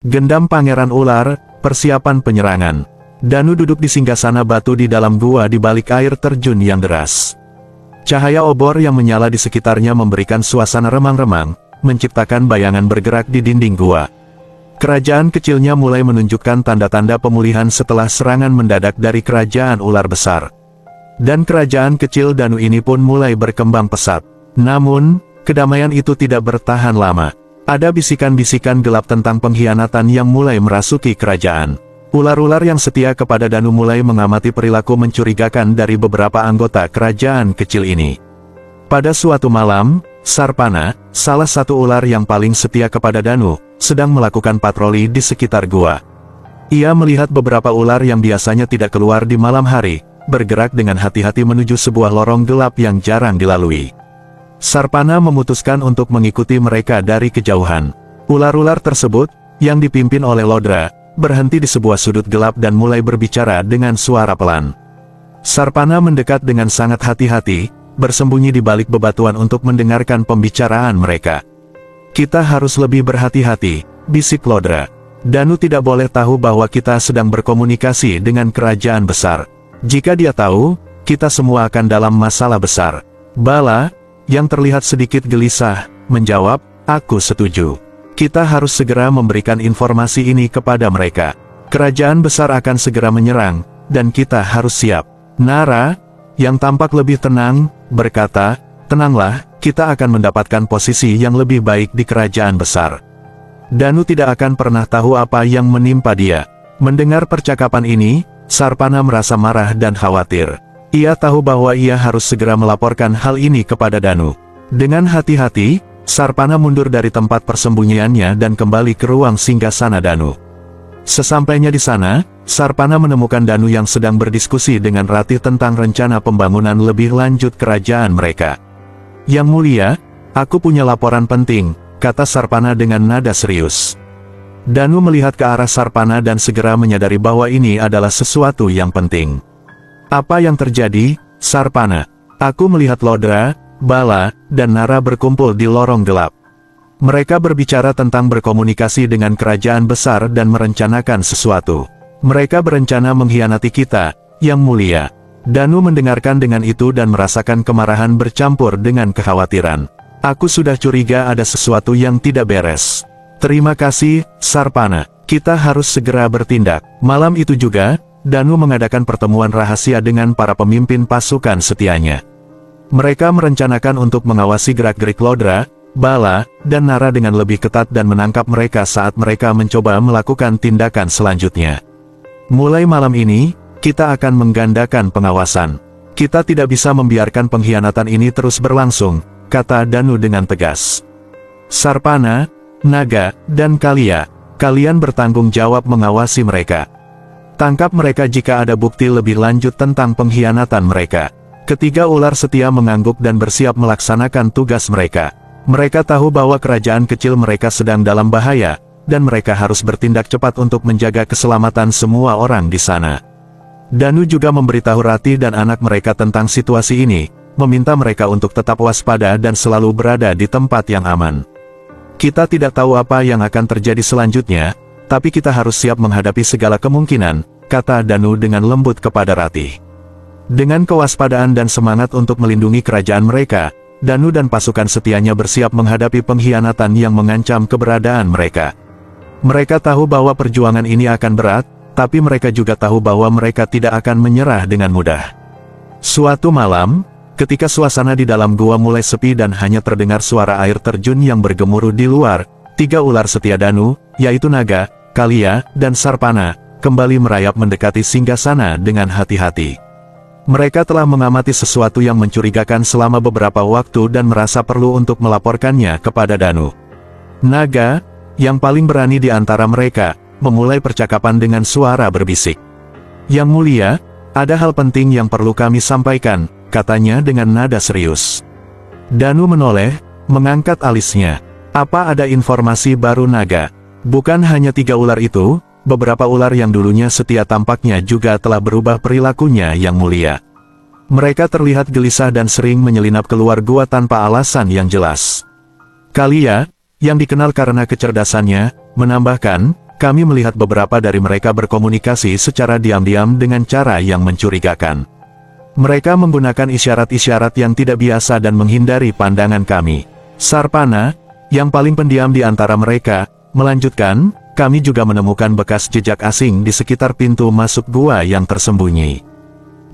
Gendam Pangeran Ular, persiapan penyerangan. Danu duduk di singgasana batu di dalam gua di balik air terjun yang deras. Cahaya obor yang menyala di sekitarnya memberikan suasana remang-remang, menciptakan bayangan bergerak di dinding gua. Kerajaan kecilnya mulai menunjukkan tanda-tanda pemulihan setelah serangan mendadak dari kerajaan ular besar. Dan kerajaan kecil Danu ini pun mulai berkembang pesat. Namun, kedamaian itu tidak bertahan lama. Ada bisikan-bisikan gelap tentang pengkhianatan yang mulai merasuki kerajaan. Ular-ular yang setia kepada Danu mulai mengamati perilaku mencurigakan dari beberapa anggota kerajaan kecil ini. Pada suatu malam, Sarpana, salah satu ular yang paling setia kepada Danu, sedang melakukan patroli di sekitar gua. Ia melihat beberapa ular yang biasanya tidak keluar di malam hari, bergerak dengan hati-hati menuju sebuah lorong gelap yang jarang dilalui. Sarpana memutuskan untuk mengikuti mereka dari kejauhan. Ular-ular tersebut, yang dipimpin oleh Lodra, berhenti di sebuah sudut gelap dan mulai berbicara dengan suara pelan. Sarpana mendekat dengan sangat hati-hati, bersembunyi di balik bebatuan untuk mendengarkan pembicaraan mereka. "Kita harus lebih berhati-hati," bisik Lodra. "Danu tidak boleh tahu bahwa kita sedang berkomunikasi dengan kerajaan besar. Jika dia tahu, kita semua akan dalam masalah besar." Bala, yang terlihat sedikit gelisah, menjawab, "Aku setuju. Kita harus segera memberikan informasi ini kepada mereka. Kerajaan besar akan segera menyerang, dan kita harus siap." Nara, yang tampak lebih tenang, berkata, "Tenanglah, kita akan mendapatkan posisi yang lebih baik di kerajaan besar. Danu tidak akan pernah tahu apa yang menimpa dia." Mendengar percakapan ini, Sarpana merasa marah dan khawatir. Ia tahu bahwa ia harus segera melaporkan hal ini kepada Danu. Dengan hati-hati, Sarpana mundur dari tempat persembunyiannya dan kembali ke ruang singgasana Danu. Sesampainya di sana, Sarpana menemukan Danu yang sedang berdiskusi dengan Ratih tentang rencana pembangunan lebih lanjut kerajaan mereka. "Yang mulia, aku punya laporan penting," kata Sarpana dengan nada serius. Danu melihat ke arah Sarpana dan segera menyadari bahwa ini adalah sesuatu yang penting. "Apa yang terjadi, Sarpana?" "Aku melihat Lodra, Bala, dan Nara berkumpul di lorong gelap. Mereka berbicara tentang berkomunikasi dengan kerajaan besar dan merencanakan sesuatu. Mereka berencana mengkhianati kita, Yang Mulia." Danu mendengarkan dengan itu dan merasakan kemarahan bercampur dengan kekhawatiran. "Aku sudah curiga ada sesuatu yang tidak beres. Terima kasih, Sarpana. Kita harus segera bertindak." Malam itu juga, Danu mengadakan pertemuan rahasia dengan para pemimpin pasukan setianya. Mereka merencanakan untuk mengawasi gerak-gerik Lodra, Bala, dan Nara dengan lebih ketat dan menangkap mereka saat mereka mencoba melakukan tindakan selanjutnya. "Mulai malam ini, kita akan menggandakan pengawasan. Kita tidak bisa membiarkan pengkhianatan ini terus berlangsung," kata Danu dengan tegas. "Sarpana, Naga, dan Kalia, kalian bertanggung jawab mengawasi mereka. Tangkap mereka jika ada bukti lebih lanjut tentang pengkhianatan mereka." Ketiga ular setia mengangguk dan bersiap melaksanakan tugas mereka. Mereka tahu bahwa kerajaan kecil mereka sedang dalam bahaya, dan mereka harus bertindak cepat untuk menjaga keselamatan semua orang di sana. Danu juga memberitahu Ratih dan anak mereka tentang situasi ini, meminta mereka untuk tetap waspada dan selalu berada di tempat yang aman. "Kita tidak tahu apa yang akan terjadi selanjutnya, tapi kita harus siap menghadapi segala kemungkinan," kata Danu dengan lembut kepada Ratih. Dengan kewaspadaan dan semangat untuk melindungi kerajaan mereka, Danu dan pasukan setianya bersiap menghadapi pengkhianatan yang mengancam keberadaan mereka. Mereka tahu bahwa perjuangan ini akan berat, tapi mereka juga tahu bahwa mereka tidak akan menyerah dengan mudah. Suatu malam, ketika suasana di dalam gua mulai sepi dan hanya terdengar suara air terjun yang bergemuruh di luar, tiga ular setia Danu, yaitu Naga, Kalia, dan Sarpana, kembali merayap mendekati singgasana dengan hati-hati. Mereka telah mengamati sesuatu yang mencurigakan selama beberapa waktu dan merasa perlu untuk melaporkannya kepada Danu. Naga, yang paling berani di antara mereka, memulai percakapan dengan suara berbisik. "Yang Mulia, ada hal penting yang perlu kami sampaikan," katanya dengan nada serius. Danu menoleh, mengangkat alisnya. "Apa ada informasi baru, Naga?" Bukan hanya tiga ular itu, beberapa ular yang dulunya setia tampaknya juga telah berubah perilakunya, Yang Mulia. Mereka terlihat gelisah dan sering menyelinap keluar gua tanpa alasan yang jelas. Kalia, yang dikenal karena kecerdasannya, menambahkan, kami melihat beberapa dari mereka berkomunikasi secara diam-diam dengan cara yang mencurigakan. Mereka menggunakan isyarat-isyarat yang tidak biasa dan menghindari pandangan kami. Sarpana, yang paling pendiam di antara mereka, melanjutkan, kami juga menemukan bekas jejak asing di sekitar pintu masuk gua yang tersembunyi.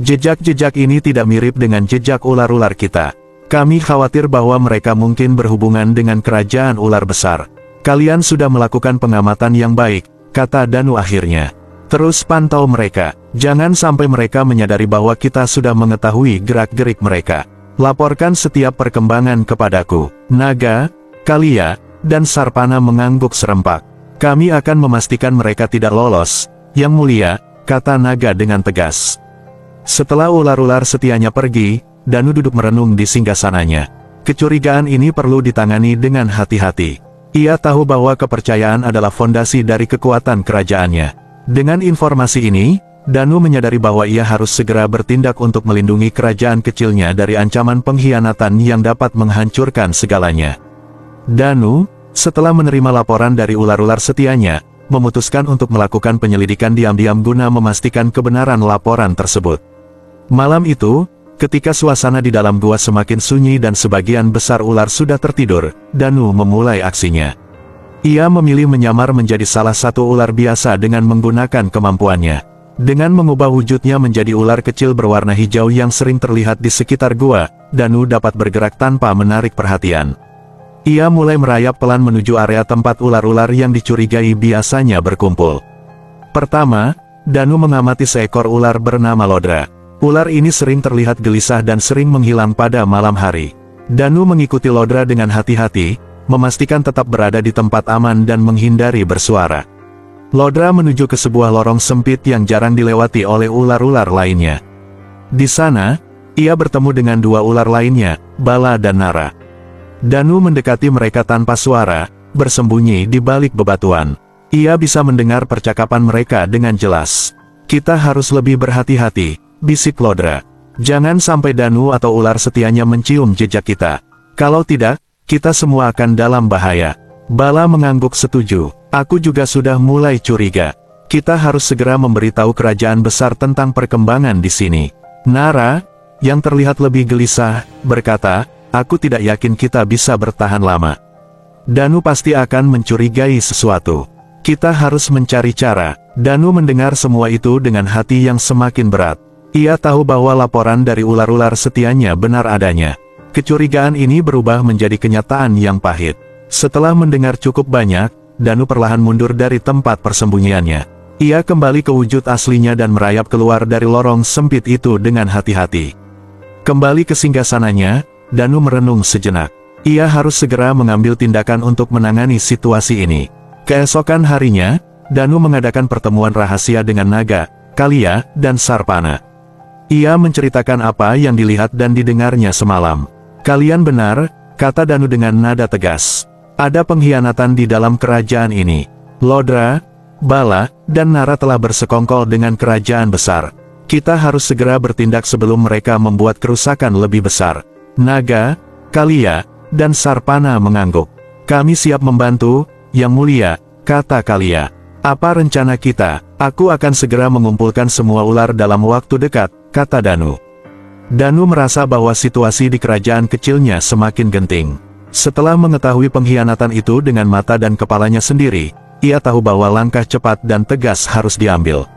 Jejak-jejak ini tidak mirip dengan jejak ular-ular kita. Kami khawatir bahwa mereka mungkin berhubungan dengan kerajaan ular besar. Kalian sudah melakukan pengamatan yang baik, kata Danu akhirnya. Terus pantau mereka. Jangan sampai mereka menyadari bahwa kita sudah mengetahui gerak-gerik mereka. Laporkan setiap perkembangan kepadaku. Naga, Kalia, dan Sarpana mengangguk serempak. Kami akan memastikan mereka tidak lolos. Yang mulia, kata Naga dengan tegas. Setelah ular-ular setianya pergi, Danu duduk merenung di singgasananya. Kecurigaan ini perlu ditangani dengan hati-hati. Ia tahu bahwa kepercayaan adalah fondasi dari kekuatan kerajaannya. Dengan informasi ini, Danu menyadari bahwa ia harus segera bertindak untuk melindungi kerajaan kecilnya dari ancaman pengkhianatan yang dapat menghancurkan segalanya. Danu, setelah menerima laporan dari ular-ular setianya, memutuskan untuk melakukan penyelidikan diam-diam guna memastikan kebenaran laporan tersebut. Malam itu, ketika suasana di dalam gua semakin sunyi dan sebagian besar ular sudah tertidur, Danu memulai aksinya. Ia memilih menyamar menjadi salah satu ular biasa dengan menggunakan kemampuannya. Dengan mengubah wujudnya menjadi ular kecil berwarna hijau yang sering terlihat di sekitar gua, Danu dapat bergerak tanpa menarik perhatian. Ia mulai merayap pelan menuju area tempat ular-ular yang dicurigai biasanya berkumpul. Pertama, Danu mengamati seekor ular bernama Lodra. Ular ini sering terlihat gelisah dan sering menghilang pada malam hari. Danu mengikuti Lodra dengan hati-hati, memastikan tetap berada di tempat aman dan menghindari bersuara. Lodra menuju ke sebuah lorong sempit yang jarang dilewati oleh ular-ular lainnya. Di sana, ia bertemu dengan dua ular lainnya, Bala dan Nara. Danu mendekati mereka tanpa suara, bersembunyi di balik bebatuan. Ia bisa mendengar percakapan mereka dengan jelas. Kita harus lebih berhati-hati, bisik Lodra. Jangan sampai Danu atau ular setianya mencium jejak kita. Kalau tidak, kita semua akan dalam bahaya. Bala mengangguk setuju. Aku juga sudah mulai curiga. Kita harus segera memberitahu kerajaan besar tentang perkembangan di sini. Nara, yang terlihat lebih gelisah, berkata, aku tidak yakin kita bisa bertahan lama. Danu pasti akan mencurigai sesuatu. Kita harus mencari cara. Danu mendengar semua itu dengan hati yang semakin berat. Ia tahu bahwa laporan dari ular-ular setianya benar adanya. Kecurigaan ini berubah menjadi kenyataan yang pahit. Setelah mendengar cukup banyak, Danu perlahan mundur dari tempat persembunyiannya. Ia kembali ke wujud aslinya dan merayap keluar dari lorong sempit itu dengan hati-hati. Kembali ke singgasananya, Danu merenung sejenak. Ia harus segera mengambil tindakan untuk menangani situasi ini. Keesokan harinya, Danu mengadakan pertemuan rahasia dengan Naga, Kalia, dan Sarpana. Ia menceritakan apa yang dilihat dan didengarnya semalam. Kalian benar, kata Danu dengan nada tegas. Ada pengkhianatan di dalam kerajaan ini. Lodra, Bala, dan Nara telah bersekongkol dengan kerajaan besar. Kita harus segera bertindak sebelum mereka membuat kerusakan lebih besar. Naga, Kalia, dan Sarpana mengangguk. Kami siap membantu, Yang Mulia, kata Kalia. Apa rencana kita? Aku akan segera mengumpulkan semua ular dalam waktu dekat, kata Danu. Danu merasa bahwa situasi di kerajaan kecilnya semakin genting. Setelah mengetahui pengkhianatan itu dengan mata dan kepalanya sendiri, ia tahu bahwa langkah cepat dan tegas harus diambil.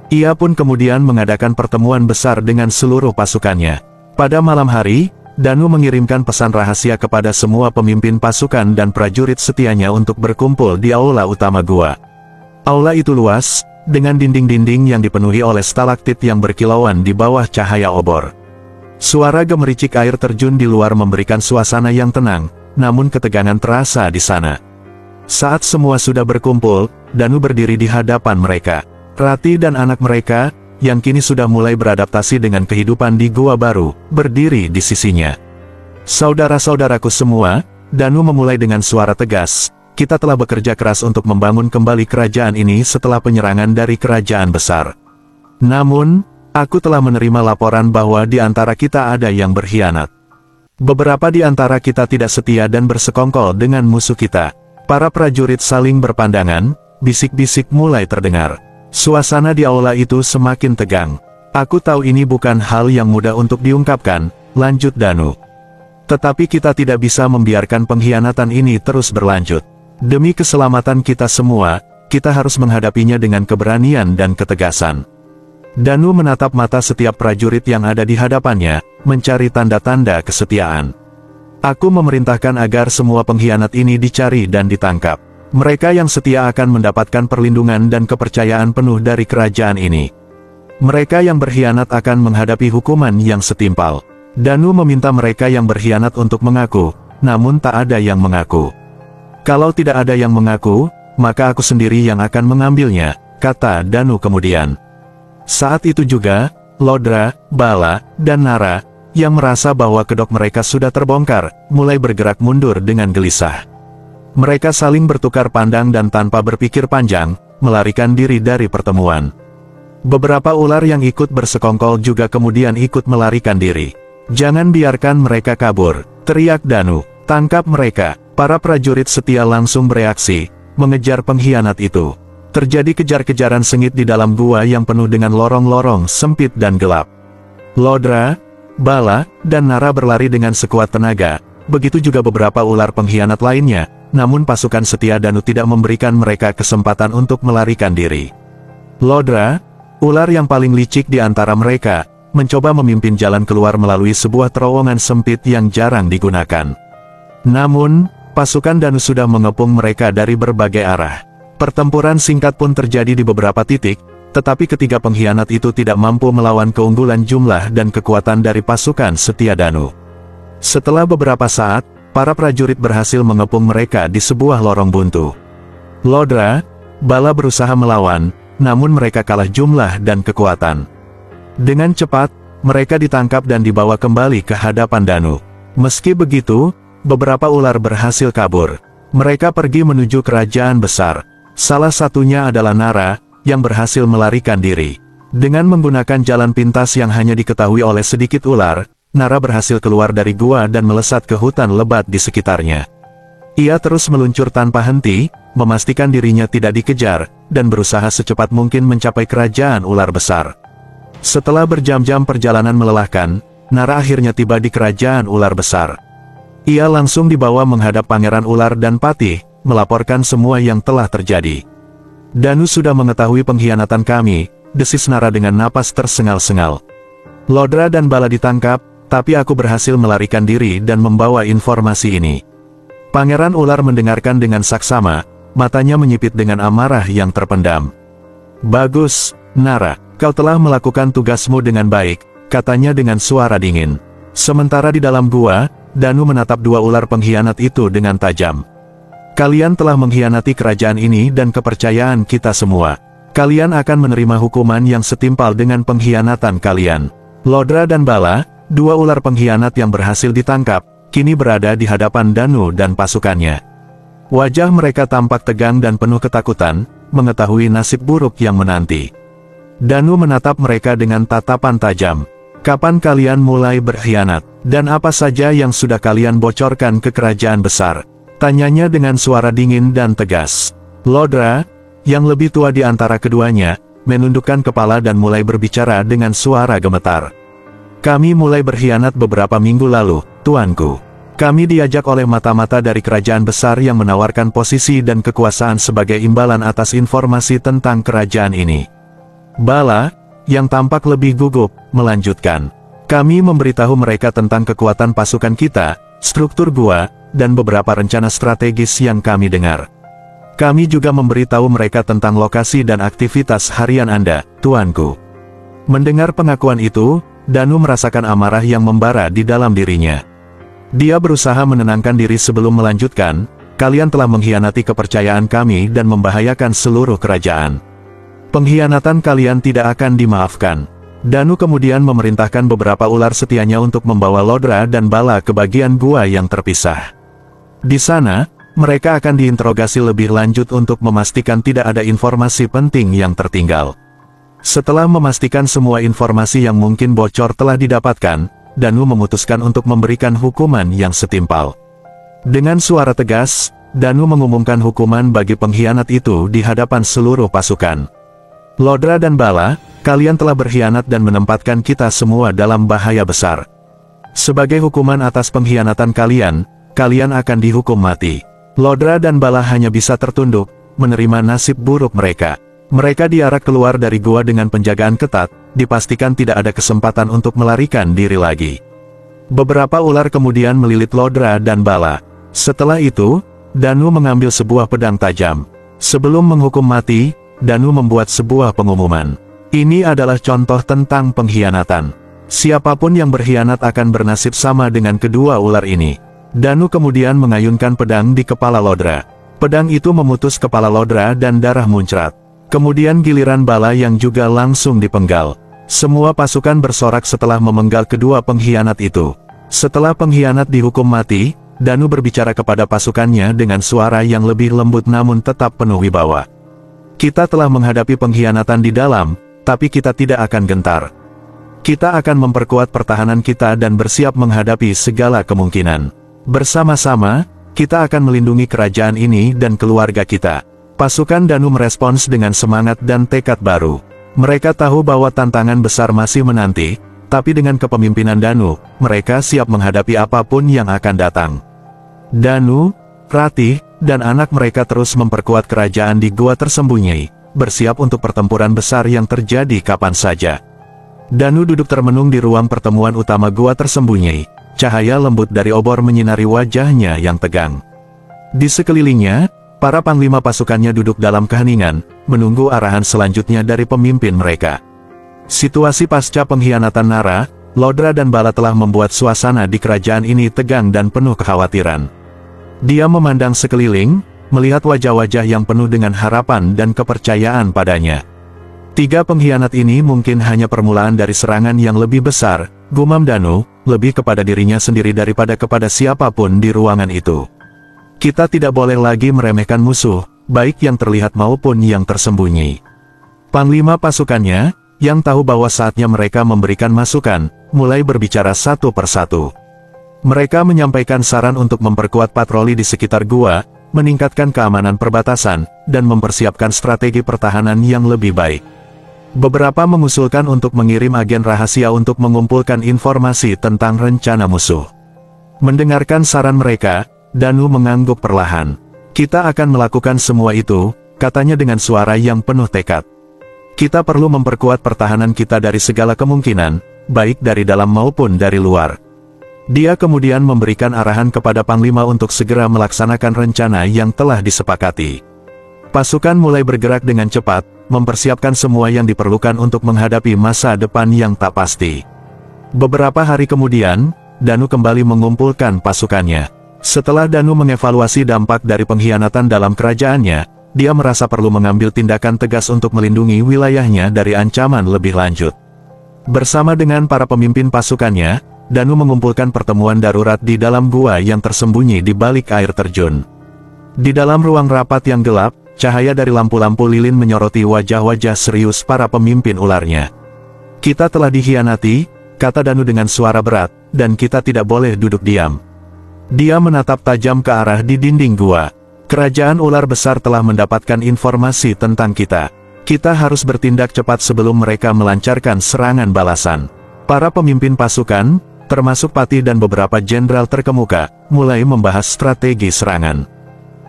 Ia pun kemudian mengadakan pertemuan besar dengan seluruh pasukannya. Pada malam hari, Danu mengirimkan pesan rahasia kepada semua pemimpin pasukan dan prajurit setianya untuk berkumpul di aula utama gua. Aula itu luas, dengan dinding-dinding yang dipenuhi oleh stalaktit yang berkilauan di bawah cahaya obor. Suara gemericik air terjun di luar memberikan suasana yang tenang, namun ketegangan terasa di sana. Saat semua sudah berkumpul, Danu berdiri di hadapan mereka. Rati dan anak mereka, yang kini sudah mulai beradaptasi dengan kehidupan di gua baru, berdiri di sisinya. Saudara-saudaraku semua, Danu memulai dengan suara tegas, kita telah bekerja keras untuk membangun kembali kerajaan ini setelah penyerangan dari kerajaan besar. Namun, aku telah menerima laporan bahwa di antara kita ada yang berkhianat. Beberapa di antara kita tidak setia dan bersekongkol dengan musuh kita. Para prajurit saling berpandangan, bisik-bisik mulai terdengar. Suasana di aula itu semakin tegang. Aku tahu ini bukan hal yang mudah untuk diungkapkan, lanjut Danu. Tetapi kita tidak bisa membiarkan pengkhianatan ini terus berlanjut. Demi keselamatan kita semua, kita harus menghadapinya dengan keberanian dan ketegasan. Danu menatap mata setiap prajurit yang ada di hadapannya, mencari tanda-tanda kesetiaan. Aku memerintahkan agar semua pengkhianat ini dicari dan ditangkap. Mereka yang setia akan mendapatkan perlindungan dan kepercayaan penuh dari kerajaan ini. Mereka yang berkhianat akan menghadapi hukuman yang setimpal. Danu meminta mereka yang berkhianat untuk mengaku, namun tak ada yang mengaku. Kalau tidak ada yang mengaku, maka aku sendiri yang akan mengambilnya, kata Danu kemudian. Saat itu juga, Lodra, Bala, dan Nara, yang merasa bahwa kedok mereka sudah terbongkar, mulai bergerak mundur dengan gelisah. Mereka saling bertukar pandang dan tanpa berpikir panjang, melarikan diri dari pertemuan. Beberapa ular yang ikut bersekongkol juga kemudian ikut melarikan diri. Jangan biarkan mereka kabur, teriak Danu. Tangkap mereka. Para prajurit setia langsung bereaksi, mengejar pengkhianat itu. Terjadi kejar-kejaran sengit di dalam gua yang penuh dengan lorong-lorong sempit dan gelap. Lodra, Bala, dan Nara berlari dengan sekuat tenaga, begitu juga beberapa ular pengkhianat lainnya, namun pasukan setia Danu tidak memberikan mereka kesempatan untuk melarikan diri. Lodra, ular yang paling licik di antara mereka, mencoba memimpin jalan keluar melalui sebuah terowongan sempit yang jarang digunakan. Namun, pasukan Danu sudah mengepung mereka dari berbagai arah. Pertempuran singkat pun terjadi di beberapa titik, tetapi ketiga pengkhianat itu tidak mampu melawan keunggulan jumlah dan kekuatan dari pasukan setia Danu. Setelah beberapa saat, para prajurit berhasil mengepung mereka di sebuah lorong buntu. Lodra, Bala berusaha melawan, namun mereka kalah jumlah dan kekuatan. Dengan cepat, mereka ditangkap dan dibawa kembali ke hadapan Danu. Meski begitu, beberapa ular berhasil kabur. Mereka pergi menuju kerajaan besar. Salah satunya adalah Nara, yang berhasil melarikan diri. Dengan menggunakan jalan pintas yang hanya diketahui oleh sedikit ular, Nara berhasil keluar dari gua dan melesat ke hutan lebat di sekitarnya. Ia terus meluncur tanpa henti, memastikan dirinya tidak dikejar, dan berusaha secepat mungkin mencapai kerajaan ular besar. Setelah berjam-jam perjalanan melelahkan, Nara akhirnya tiba di kerajaan ular besar. Ia langsung dibawa menghadap Pangeran Ular dan Patih, melaporkan semua yang telah terjadi. Danu sudah mengetahui pengkhianatan kami, desis Nara dengan napas tersengal-sengal. Lodra dan Bala ditangkap, tapi aku berhasil melarikan diri dan membawa informasi ini. Pangeran Ular mendengarkan dengan saksama, matanya menyipit dengan amarah yang terpendam. Bagus, Nara, kau telah melakukan tugasmu dengan baik, katanya dengan suara dingin. Sementara di dalam gua, Danu menatap dua ular pengkhianat itu dengan tajam. Kalian telah mengkhianati kerajaan ini dan kepercayaan kita semua. Kalian akan menerima hukuman yang setimpal dengan pengkhianatan kalian. Lodra dan Bala, dua ular pengkhianat yang berhasil ditangkap, kini berada di hadapan Danu dan pasukannya. Wajah mereka tampak tegang dan penuh ketakutan, mengetahui nasib buruk yang menanti. Danu menatap mereka dengan tatapan tajam. Kapan kalian mulai berkhianat? Dan apa saja yang sudah kalian bocorkan ke kerajaan besar? Tanyanya dengan suara dingin dan tegas. Lodra, yang lebih tua di antara keduanya, menundukkan kepala dan mulai berbicara dengan suara gemetar. Kami mulai berkhianat beberapa minggu lalu, tuanku. Kami diajak oleh mata-mata dari kerajaan besar yang menawarkan posisi dan kekuasaan sebagai imbalan atas informasi tentang kerajaan ini. Bala, yang tampak lebih gugup, melanjutkan. Kami memberitahu mereka tentang kekuatan pasukan kita, struktur gua, dan beberapa rencana strategis yang kami dengar. Kami juga memberitahu mereka tentang lokasi dan aktivitas harian Anda, tuanku. Mendengar pengakuan itu, Danu merasakan amarah yang membara di dalam dirinya. Dia berusaha menenangkan diri sebelum melanjutkan, kalian telah mengkhianati kepercayaan kami dan membahayakan seluruh kerajaan. Pengkhianatan kalian tidak akan dimaafkan. Danu kemudian memerintahkan beberapa ular setianya untuk membawa Lodra dan Bala ke bagian gua yang terpisah. Di sana, mereka akan diinterogasi lebih lanjut untuk memastikan tidak ada informasi penting yang tertinggal. Setelah memastikan semua informasi yang mungkin bocor telah didapatkan, Danu memutuskan untuk memberikan hukuman yang setimpal. Dengan suara tegas, Danu mengumumkan hukuman bagi pengkhianat itu di hadapan seluruh pasukan. Lodra dan Bala, kalian telah berkhianat dan menempatkan kita semua dalam bahaya besar. Sebagai hukuman atas pengkhianatan kalian, kalian akan dihukum mati. Lodra dan Bala hanya bisa tertunduk, menerima nasib buruk mereka. Mereka diarak keluar dari gua dengan penjagaan ketat, dipastikan tidak ada kesempatan untuk melarikan diri lagi. Beberapa ular kemudian melilit Lodra dan Bala. Setelah itu, Danu mengambil sebuah pedang tajam. Sebelum menghukum mati, Danu membuat sebuah pengumuman. Ini adalah contoh tentang pengkhianatan. Siapapun yang berkhianat akan bernasib sama dengan kedua ular ini. Danu kemudian mengayunkan pedang di kepala Lodra. Pedang itu memutus kepala Lodra dan darah muncrat. Kemudian giliran Bala yang juga langsung dipenggal. Semua pasukan bersorak setelah memenggal kedua pengkhianat itu. Setelah pengkhianat dihukum mati, Danu berbicara kepada pasukannya dengan suara yang lebih lembut namun tetap penuh wibawa. Kita telah menghadapi pengkhianatan di dalam, tapi kita tidak akan gentar. Kita akan memperkuat pertahanan kita dan bersiap menghadapi segala kemungkinan. Bersama-sama, kita akan melindungi kerajaan ini dan keluarga kita. Pasukan Danu merespons dengan semangat dan tekad baru. Mereka tahu bahwa tantangan besar masih menanti, tapi dengan kepemimpinan Danu, mereka siap menghadapi apapun yang akan datang. Danu, Ratih, dan anak mereka terus memperkuat kerajaan di gua tersembunyi, bersiap untuk pertempuran besar yang terjadi kapan saja. Danu duduk termenung di ruang pertemuan utama gua tersembunyi, cahaya lembut dari obor menyinari wajahnya yang tegang. Di sekelilingnya, para panglima pasukannya duduk dalam keheningan, menunggu arahan selanjutnya dari pemimpin mereka. Situasi pasca pengkhianatan Nara, Lodra dan Bala telah membuat suasana di kerajaan ini tegang dan penuh kekhawatiran. Dia memandang sekeliling, melihat wajah-wajah yang penuh dengan harapan dan kepercayaan padanya. Tiga pengkhianat ini mungkin hanya permulaan dari serangan yang lebih besar, gumam Danu, lebih kepada dirinya sendiri daripada kepada siapapun di ruangan itu. Kita tidak boleh lagi meremehkan musuh, baik yang terlihat maupun yang tersembunyi. Panglima pasukannya, yang tahu bahwa saatnya mereka memberikan masukan, mulai berbicara satu persatu. Mereka menyampaikan saran untuk memperkuat patroli di sekitar gua, meningkatkan keamanan perbatasan, dan mempersiapkan strategi pertahanan yang lebih baik. Beberapa mengusulkan untuk mengirim agen rahasia untuk mengumpulkan informasi tentang rencana musuh. Mendengarkan saran mereka, Danu mengangguk perlahan. Kita akan melakukan semua itu, katanya dengan suara yang penuh tekad. Kita perlu memperkuat pertahanan kita dari segala kemungkinan, baik dari dalam maupun dari luar. Dia kemudian memberikan arahan kepada Panglima untuk segera melaksanakan rencana yang telah disepakati. Pasukan mulai bergerak dengan cepat, mempersiapkan semua yang diperlukan untuk menghadapi masa depan yang tak pasti. Beberapa hari kemudian, Danu kembali mengumpulkan pasukannya. Setelah Danu mengevaluasi dampak dari pengkhianatan dalam kerajaannya, dia merasa perlu mengambil tindakan tegas untuk melindungi wilayahnya dari ancaman lebih lanjut. Bersama dengan para pemimpin pasukannya, Danu mengumpulkan pertemuan darurat di dalam gua yang tersembunyi di balik air terjun. Di dalam ruang rapat yang gelap, cahaya dari lampu-lampu lilin menyoroti wajah-wajah serius para pemimpin ularnya. Kita telah dikhianati, kata Danu dengan suara berat, dan kita tidak boleh duduk diam. Dia menatap tajam ke arah di dinding gua. Kerajaan ular besar telah mendapatkan informasi tentang kita. Kita harus bertindak cepat sebelum mereka melancarkan serangan balasan. Para pemimpin pasukan, termasuk Patih dan beberapa jenderal terkemuka, mulai membahas strategi serangan.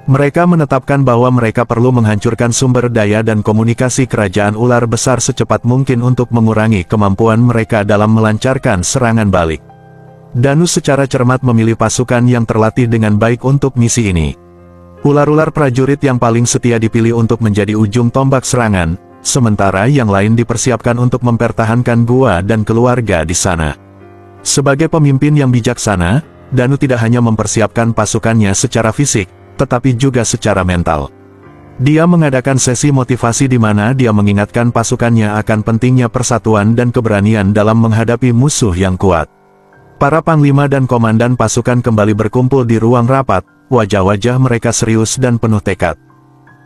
Mereka menetapkan bahwa mereka perlu menghancurkan sumber daya dan komunikasi kerajaan ular besar secepat mungkin untuk mengurangi kemampuan mereka dalam melancarkan serangan balik. Danu secara cermat memilih pasukan yang terlatih dengan baik untuk misi ini. Ular-ular prajurit yang paling setia dipilih untuk menjadi ujung tombak serangan, sementara yang lain dipersiapkan untuk mempertahankan gua dan keluarga di sana. Sebagai pemimpin yang bijaksana, Danu tidak hanya mempersiapkan pasukannya secara fisik, tetapi juga secara mental. Dia mengadakan sesi motivasi di mana dia mengingatkan pasukannya akan pentingnya persatuan dan keberanian dalam menghadapi musuh yang kuat. Para panglima dan komandan pasukan kembali berkumpul di ruang rapat, wajah-wajah mereka serius dan penuh tekad.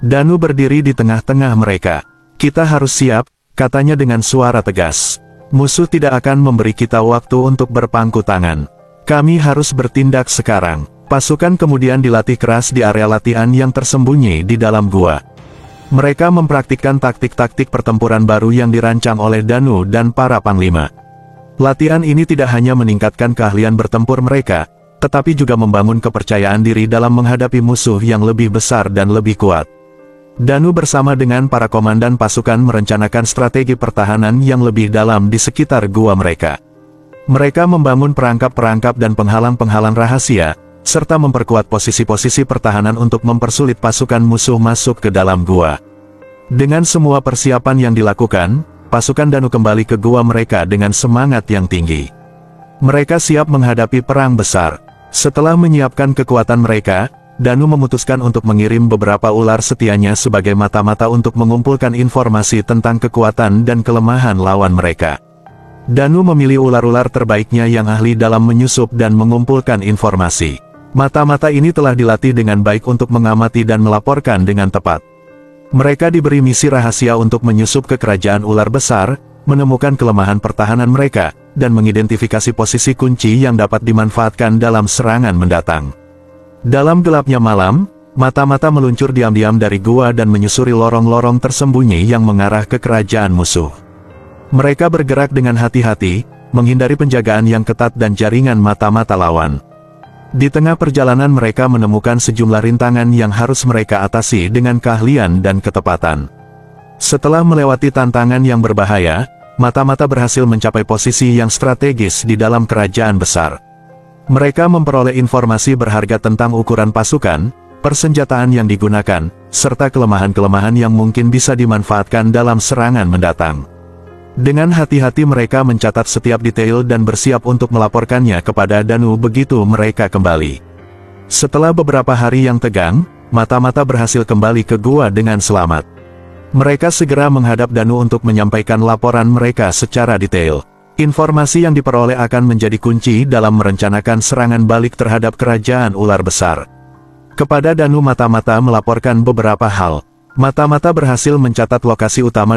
Danu berdiri di tengah-tengah mereka. Kita harus siap, katanya dengan suara tegas. Musuh tidak akan memberi kita waktu untuk berpangku tangan. Kami harus bertindak sekarang. Pasukan kemudian dilatih keras di area latihan yang tersembunyi di dalam gua. Mereka mempraktikkan taktik-taktik pertempuran baru yang dirancang oleh Danu dan para panglima. Latihan ini tidak hanya meningkatkan keahlian bertempur mereka, tetapi juga membangun kepercayaan diri dalam menghadapi musuh yang lebih besar dan lebih kuat. Danu bersama dengan para komandan pasukan merencanakan strategi pertahanan yang lebih dalam di sekitar gua mereka. Mereka membangun perangkap-perangkap dan penghalang-penghalang rahasia, serta memperkuat posisi-posisi pertahanan untuk mempersulit pasukan musuh masuk ke dalam gua. Dengan semua persiapan yang dilakukan, pasukan Danu kembali ke gua mereka dengan semangat yang tinggi. Mereka siap menghadapi perang besar. Setelah menyiapkan kekuatan mereka, Danu memutuskan untuk mengirim beberapa ular setianya sebagai mata-mata untuk mengumpulkan informasi tentang kekuatan dan kelemahan lawan mereka. Danu memilih ular-ular terbaiknya yang ahli dalam menyusup dan mengumpulkan informasi. Mata-mata ini telah dilatih dengan baik untuk mengamati dan melaporkan dengan tepat. Mereka diberi misi rahasia untuk menyusup ke kerajaan ular besar, menemukan kelemahan pertahanan mereka, dan mengidentifikasi posisi kunci yang dapat dimanfaatkan dalam serangan mendatang. Dalam gelapnya malam, mata-mata meluncur diam-diam dari gua dan menyusuri lorong-lorong tersembunyi yang mengarah ke kerajaan musuh. Mereka bergerak dengan hati-hati, menghindari penjagaan yang ketat dan jaringan mata-mata lawan. Di tengah perjalanan mereka menemukan sejumlah rintangan yang harus mereka atasi dengan keahlian dan ketepatan. Setelah melewati tantangan yang berbahaya, mata-mata berhasil mencapai posisi yang strategis di dalam kerajaan besar. Mereka memperoleh informasi berharga tentang ukuran pasukan, persenjataan yang digunakan, serta kelemahan-kelemahan yang mungkin bisa dimanfaatkan dalam serangan mendatang. Dengan hati-hati mereka mencatat setiap detail dan bersiap untuk melaporkannya kepada Danu begitu mereka kembali. Setelah beberapa hari yang tegang, mata-mata berhasil kembali ke gua dengan selamat. Mereka segera menghadap Danu untuk menyampaikan laporan mereka secara detail. Informasi yang diperoleh akan menjadi kunci dalam merencanakan serangan balik terhadap kerajaan ular besar. Kepada Danu mata-mata melaporkan beberapa hal. Mata-mata berhasil mencatat lokasi utama